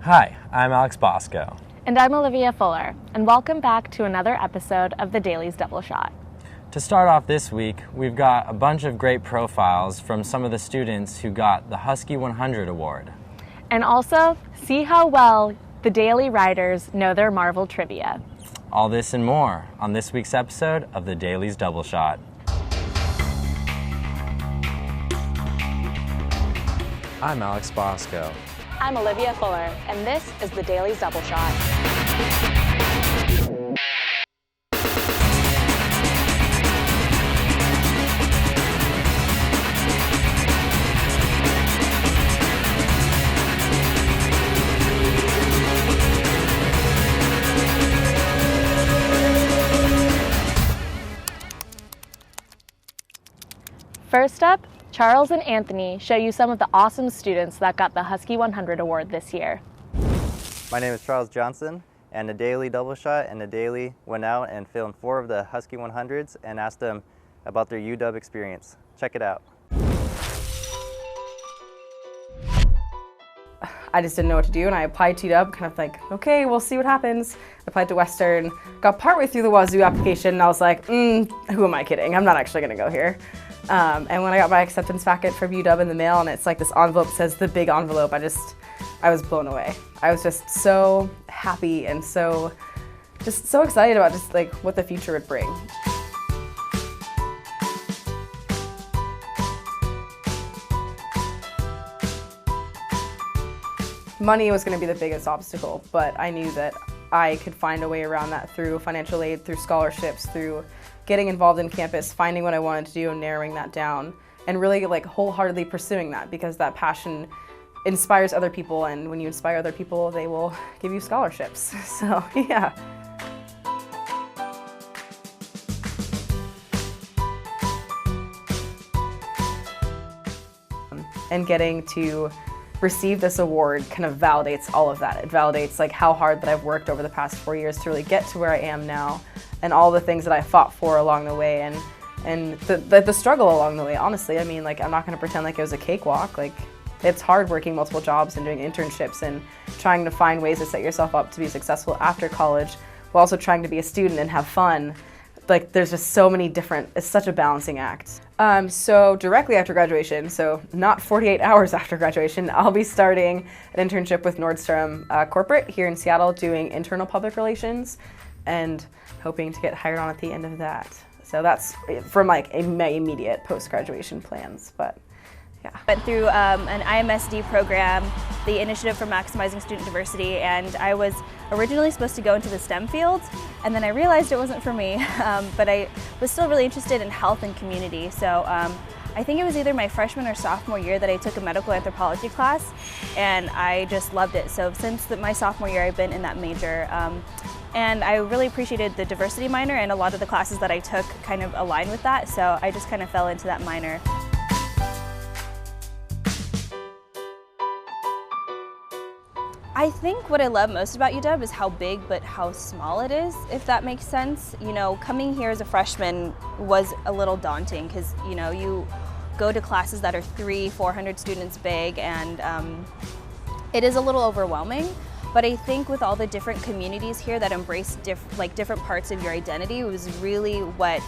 Hi, I'm Alex Bosco. And I'm Olivia Fuller, and welcome back to another episode of the Daily's Double Shot. To start off this week, we've got a bunch of great profiles from some of the students who got the Husky 100 award. And also, see how well the Daily writers know their Marvel trivia. All this and more on this week's episode of the Daily's Double Shot. I'm Alex Bosco. I'm Olivia Fuller, and this is the Daily's Double Shot. First up, Charles and Anthony show you some of the awesome students that got the Husky 100 award this year. My name is Charles Johnson, and the Daily Double Shot and the Daily went out and filmed 4 of the Husky 100s and asked them about their UW experience. Check it out. I just didn't know what to do, and I applied to UW, kind of like, okay, we'll see what happens. I applied to Western, got partway through the Wazoo application, and I was like, who am I kidding? I'm not actually gonna go here. And when I got my acceptance packet from UW in the mail, and it's like this envelope says the big envelope, I was blown away. I was just so happy and so excited about just like what the future would bring. Money was going to be the biggest obstacle, but I knew that I could find a way around that through financial aid, through scholarships, through getting involved in campus, finding what I wanted to do and narrowing that down, and really like wholeheartedly pursuing that, because that passion inspires other people, and when you inspire other people, they will give you scholarships. So yeah. And getting to receive this award kind of validates all of that. It validates like how hard that I've worked over the past 4 years to really get to where I am now, and all the things that I fought for along the way, and the struggle along the way. Honestly, I mean, like, I'm not going to pretend like it was a cakewalk. Like, it's hard working multiple jobs and doing internships and trying to find ways to set yourself up to be successful after college, while also trying to be a student and have fun. Like, there's just so many different, it's such a balancing act. So directly after graduation, so not 48 hours after graduation, I'll be starting an internship with Nordstrom Corporate here in Seattle, doing internal public relations, and hoping to get hired on at the end of that. So that's from like my immediate post-graduation plans, but yeah. Went through an IMSD program, the Initiative for Maximizing Student Diversity, and I was originally supposed to go into the STEM field, and then I realized it wasn't for me, but I was still really interested in health and community. So I think it was either my freshman or sophomore year that I took a medical anthropology class, and I just loved it. So since my sophomore year, I've been in that major. And I really appreciated the diversity minor, and a lot of the classes that I took kind of aligned with that, so I just kind of fell into that minor. I think what I love most about UW is how big but how small it is, if that makes sense. You know, coming here as a freshman was a little daunting because, you know, you go to classes that are 300-400 students big, and it is a little overwhelming. But I think with all the different communities here that embrace different parts of your identity, it was really what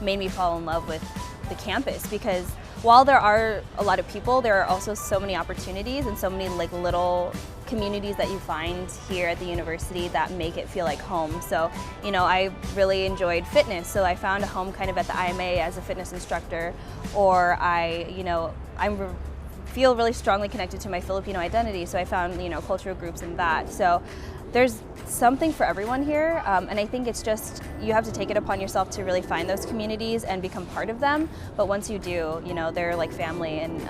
made me fall in love with the campus, because while there are a lot of people, there are also so many opportunities and so many like little communities that you find here at the university that make it feel like home. So, you know, I really enjoyed fitness, so I found a home kind of at the IMA as a fitness instructor, or I feel really strongly connected to my Filipino identity, so I found, you know, cultural groups in that. So there's something for everyone here, and I think it's just, you have to take it upon yourself to really find those communities and become part of them. But once you do, you know, they're like family, and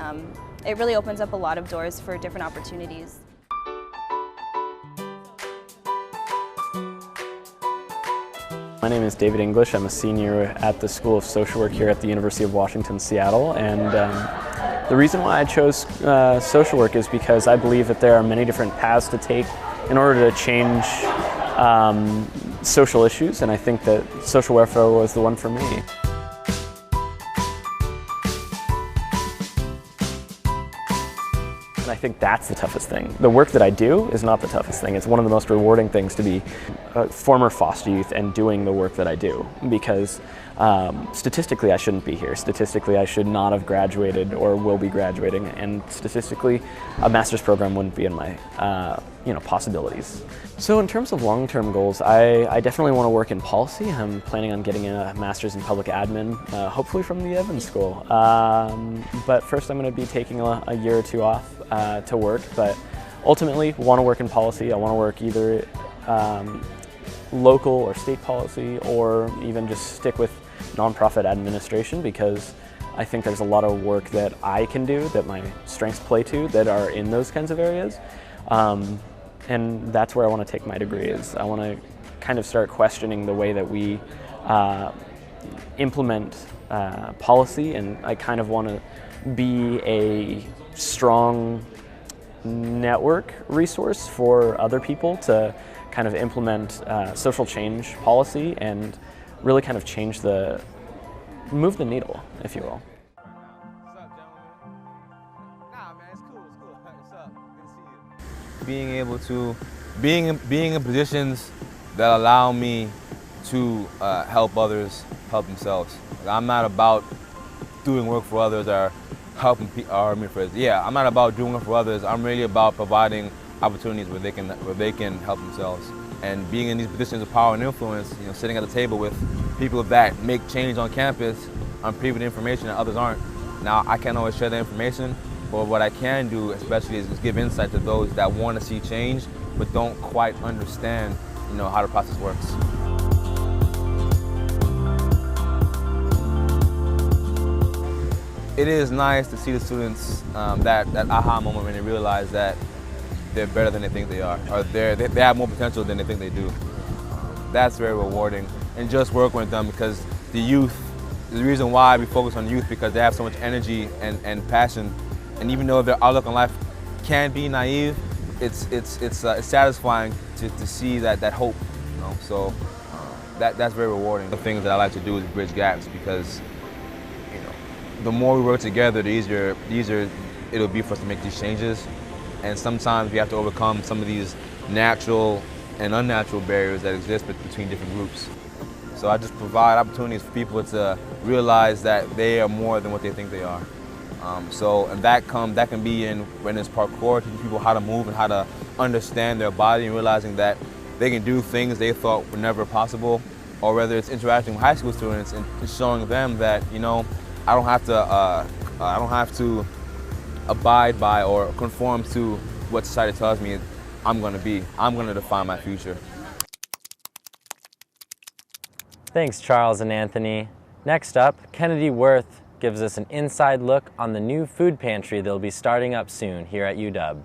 it really opens up a lot of doors for different opportunities. My name is David English. I'm a senior at the School of Social Work here at the University of Washington, Seattle, and the reason why I chose social work is because I believe that there are many different paths to take in order to change social issues, and I think that social welfare was the one for me. I think that's the toughest thing. The work that I do is not the toughest thing. It's one of the most rewarding things to be a former foster youth and doing the work that I do, because statistically I shouldn't be here. Statistically I should not have graduated or will be graduating, and statistically a master's program wouldn't be in my possibilities. So in terms of long-term goals, I definitely want to work in policy. I'm planning on getting a master's in public admin, hopefully from the Evans School. But first I'm going to be taking a year or two off to work, but ultimately want to work in policy. I want to work either local or state policy, or even just stick with nonprofit administration, because I think there's a lot of work that I can do, that my strengths play to, that are in those kinds of areas. And that's where I want to take my degree. Is I want to kind of start questioning the way that we implement policy, and I kind of want to be a strong network resource for other people to kind of implement social change policy and really kind of move the needle, if you will. Being able to, being in positions that allow me to help others help themselves. I'm not about doing work for others or helping people. I'm not about doing work for others. I'm really about providing opportunities where they can help themselves. And being in these positions of power and influence, sitting at the table with people that make change on campus, I'm privy to information that others aren't. Now, I can't always share the information, but what I can do, especially, is give insight to those that want to see change, but don't quite understand, how the process works. It is nice to see the students, that aha moment when they realize that they're better than they think they are, or they have more potential than they think they do. That's very rewarding, and just working with them, because the youth, the reason why we focus on youth, because they have so much energy and passion. And even though their outlook on life can be naive, it's satisfying to see that hope, So that's very rewarding. The things that I like to do is bridge gaps, because the more we work together, the easier it'll be for us to make these changes. And sometimes we have to overcome some of these natural and unnatural barriers that exist between different groups. So I just provide opportunities for people to realize that they are more than what they think they are. And that can be when it's parkour, teaching people how to move and how to understand their body, and realizing that they can do things they thought were never possible, or whether it's interacting with high school students and showing them that I don't have to abide by or conform to what society tells me I'm going to define my future. Thanks, Charles and Anthony. Next up, Kennedy Worth gives us an inside look on the new food pantry that'll be starting up soon here at UW.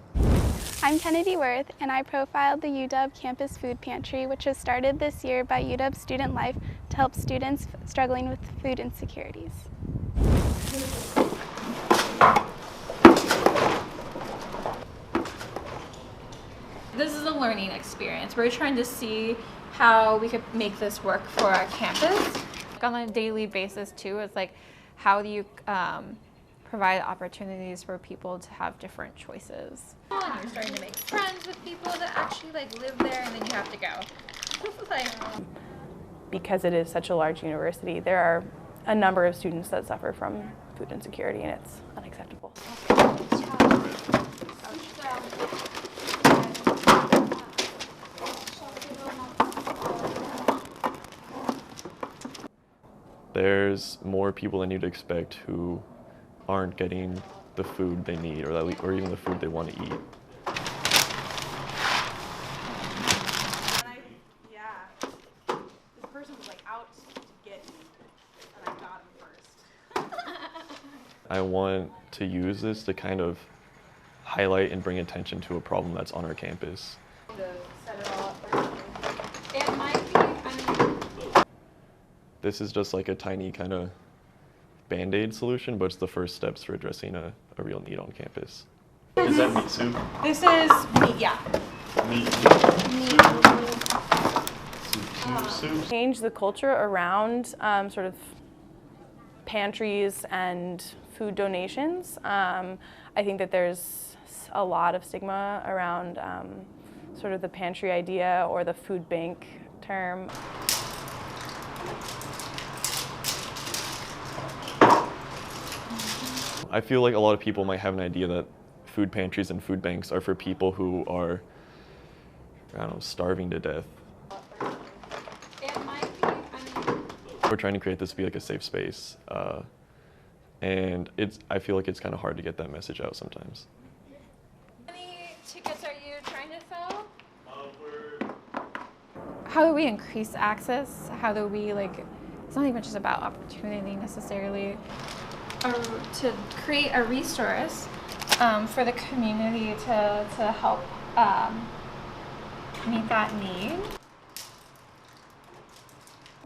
I'm Kennedy Worth, and I profiled the UW Campus Food Pantry, which was started this year by UW Student Life to help students struggling with food insecurities. This is a learning experience. We're trying to see how we could make this work for our campus. On a daily basis too, it's like, how do you provide opportunities for people to have different choices? And you're starting to make friends with people that actually live there, and then you have to go. Because it is such a large university, there are a number of students that suffer from food insecurity, and it's unacceptable. There's more people than you'd expect who aren't getting the food they need, or even the food they want to eat. This person was out to get me, and I got him first. I want to use this to kind of highlight and bring attention to a problem that's on our campus. This is just like a tiny kind of Band-Aid solution, but it's the first steps for addressing a real need on campus. Is that meat soup? This is meat, yeah. Meat soup. Change the culture around sort of pantries and food donations. I think that there's a lot of stigma around sort of the pantry idea or the food bank term. I feel like a lot of people might have an idea that food pantries and food banks are for people who are, I don't know, starving to death. We're trying to create this to be like a safe space, and I feel like it's kind of hard to get that message out sometimes. How many tickets are you trying to sell? How do we increase access? How do we, it's not even just about opportunity necessarily, to create a resource for the community to help meet that need.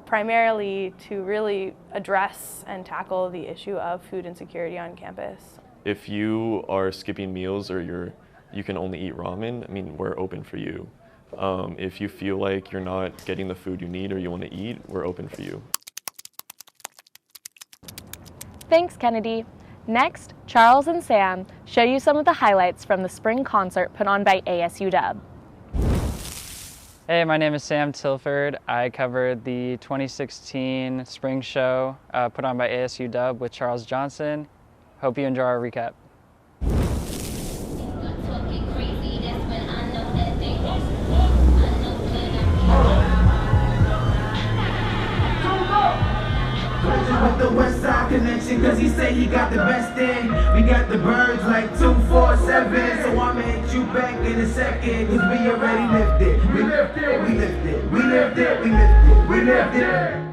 Primarily to really address and tackle the issue of food insecurity on campus. If you are skipping meals or you can only eat ramen, I mean, we're open for you. If you feel like you're not getting the food you need or you want to eat, we're open for you. Thanks, Kennedy. Next, Charles and Sam show you some of the highlights from the spring concert put on by ASU-Dub. Hey, my name is Sam Tilford. I covered the 2016 spring show put on by ASU-Dub with Charles Johnson. Hope you enjoy our recap. With the West Side connection, cause he say he got the best thing. We got the birds like 247, so I'ma hit you back in a second, cause we already lifted. We lifted, we lifted, we lifted, we lifted, we lifted.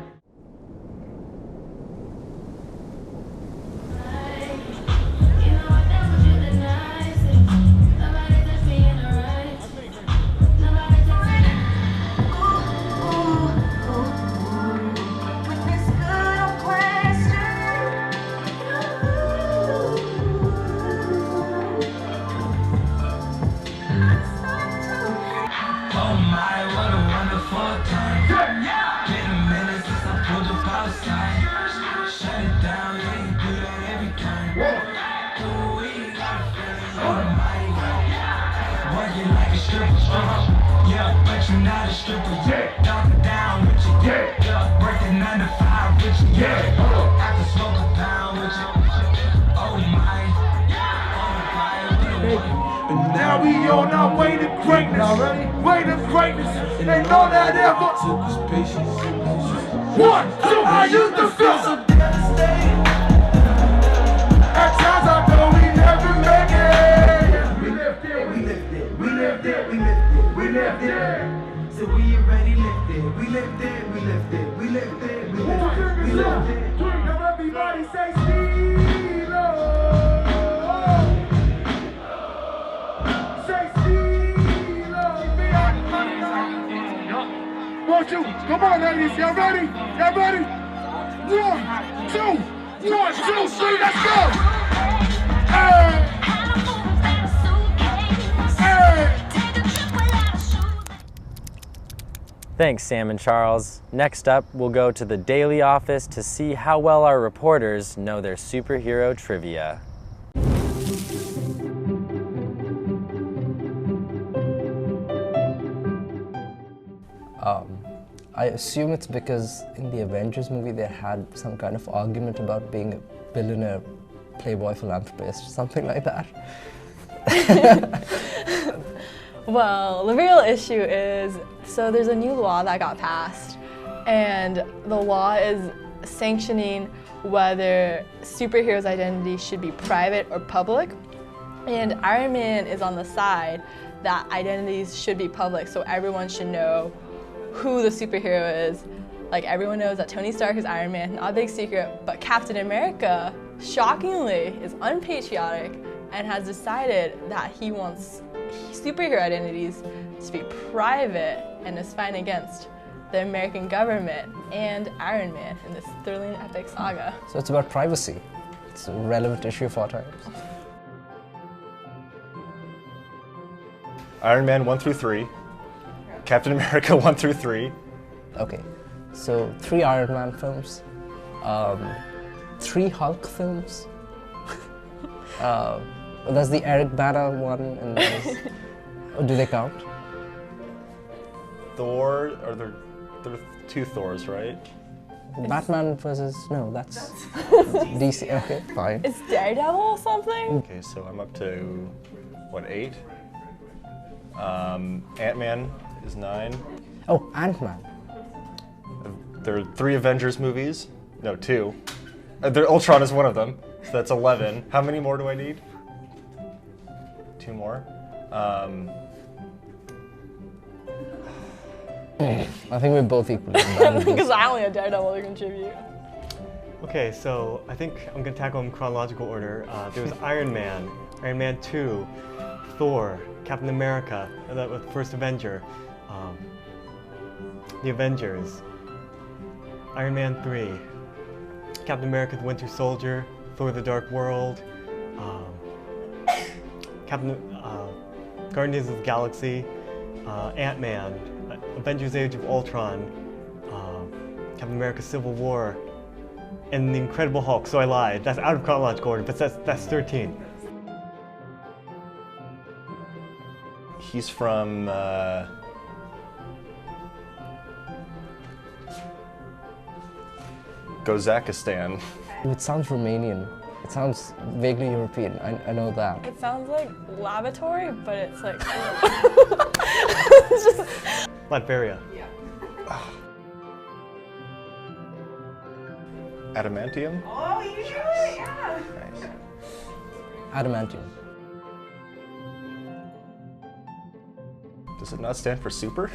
Yeah, but you're not a stripper. Yeah, dump down with you. Yeah, working 9 to 5 with you. Yeah, after smoke a pound with you. Oh my, And now we on our way to greatness. Way to greatness. And all that ever took us patience. 1, 2, I used to feel so devastated. At times I thought we never make it. We lifted, we lifted, we lifted, we lifted, we lifted. So we already lifted. We lifted, we lifted, we lifted, we lifted, we lifted. Now everybody say Stilo. Say Stilo. Won't you? Come on, ladies. Y'all ready? Y'all ready? 1, 2. 1, 2, 3, let's go! Hey! Hey! Thanks, Sam and Charles. Next up, we'll go to the Daily office to see how well our reporters know their superhero trivia. I assume it's because in the Avengers movie they had some kind of argument about being a billionaire playboy philanthropist, something like that. Well, the real issue is, so there's a new law that got passed, and the law is sanctioning whether superheroes' identity should be private or public, and Iron Man is on the side that identities should be public, so everyone should know who the superhero is. Like, everyone knows that Tony Stark is Iron Man, not a big secret, but Captain America, shockingly, is unpatriotic and has decided that he wants superhero identities to be private and is fighting against the American government and Iron Man in this thrilling epic saga. So it's about privacy. It's a relevant issue for our times. Iron Man 1 through 3. Captain America 1 through 3. Okay, so 3 Iron Man films, 3 Hulk films, There's the Eric Bana one, and there's... do they count? Thor, there are 2 Thors, right? Batman versus... No, that's DC. Okay, fine. Is Daredevil or something? Okay, so I'm up to, what, 8? Ant-Man is 9. Oh, Ant-Man. There are 3 Avengers movies. No, 2. Ultron is one of them, so that's 11. How many more do I need? 2 more. I think we're both equally. Because I only had Daredevil to contribute. Okay, so I think I'm gonna tackle them in chronological order. There was Iron Man, Iron Man 2, Thor, Captain America, the first Avenger, the Avengers, Iron Man 3, Captain America the Winter Soldier, Thor the Dark World, Guardians of the Galaxy, Ant-Man, Avengers Age of Ultron, Captain America Civil War, and the Incredible Hulk. So I lied. That's out of chronological order, but that's 13. He's from Kazakhstan. It sounds Romanian. It sounds vaguely European. I know that. It sounds like lavatory, but it's like... Latveria. Yeah. Adamantium? Oh, you knew it, yeah. Nice. Adamantium. Does it not stand for super?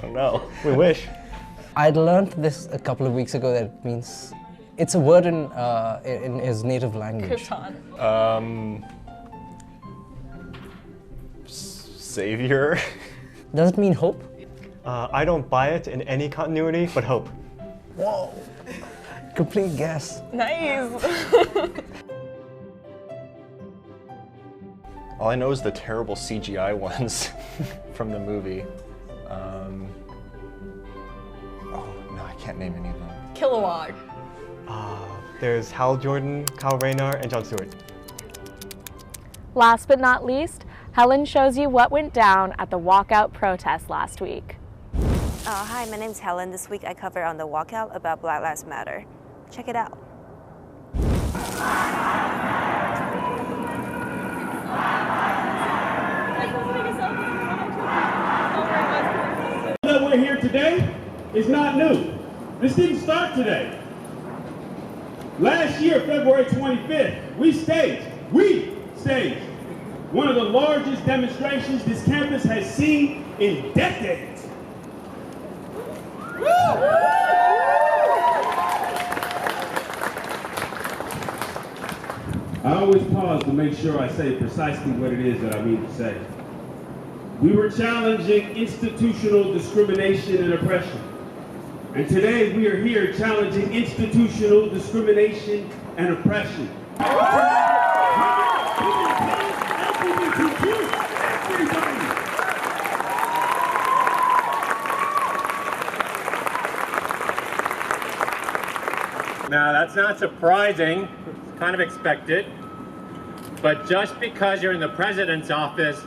Oh no. We wish. I'd learned this a couple of weeks ago that it means... It's a word in his native language. Krypton. Savior? Does it mean hope? I don't buy it in any continuity, but hope. Whoa. Complete guess. Nice. All I know is the terrible CGI ones from the movie. Oh no, I can't name any of them. Kilowog. There's Hal Jordan, Kyle Rayner, and Jon Stewart. Last but not least, Helen shows you what went down at the Walkout protest last week. Hi, my name's Helen. This week I cover on the Walkout about Black Lives Matter. Check it out. That we're here today is not new. This didn't start today. Last year, February 25th, we staged one of the largest demonstrations this campus has seen in decades. I always pause to make sure I say precisely what it is that I mean to say. We were challenging institutional discrimination and oppression. And today we are here challenging institutional discrimination and oppression. Now that's not surprising, it's kind of expected, but just because you're in the president's office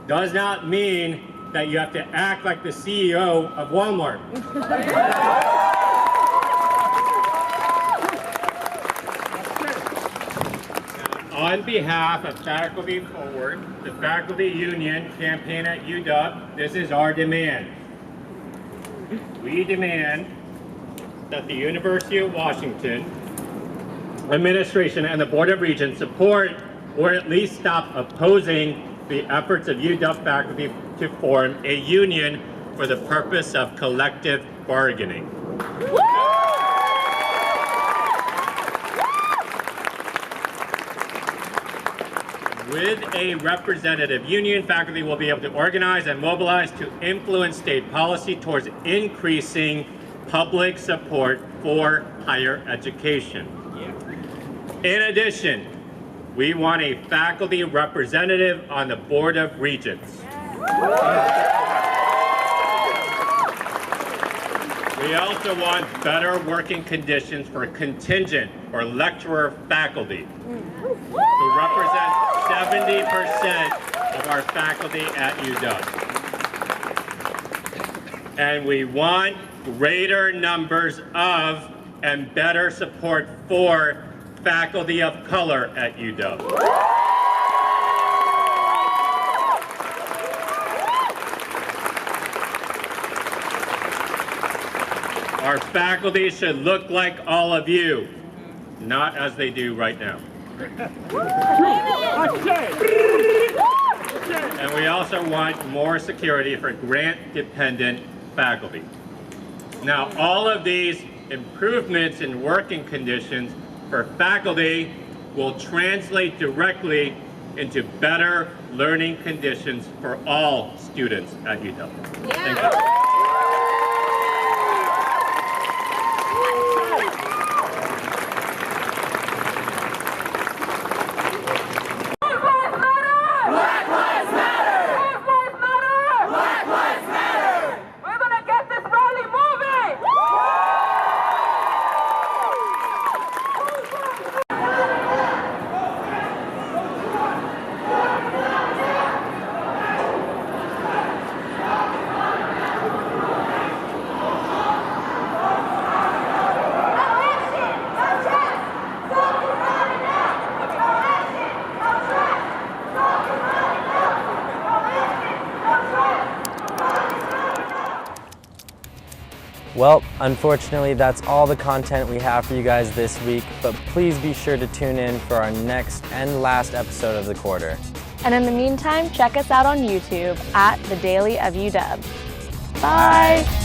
does not mean that you have to act like the CEO of Walmart. On behalf of Faculty Forward, the faculty union campaign at UW, this is our demand. We demand that the University of Washington administration and the Board of Regents support or at least stop opposing the efforts of UW faculty to form a union for the purpose of collective bargaining. With a representative union, faculty will be able to organize and mobilize to influence state policy towards increasing public support for higher education. In addition, we want a faculty representative on the Board of Regents. We also want better working conditions for contingent or lecturer faculty who represent 70% of our faculty at UW. And we want greater numbers of and better support for faculty of color at UW. Our faculty should look like all of you, not as they do right now. And we also want more security for grant-dependent faculty. Now, all of these improvements in working conditions for faculty will translate directly into better learning conditions for all students at UW. Thank you. Well, unfortunately, that's all the content we have for you guys this week, but please be sure to tune in for our next and last episode of the quarter. And in the meantime, check us out on YouTube at The Daily of UW. Bye!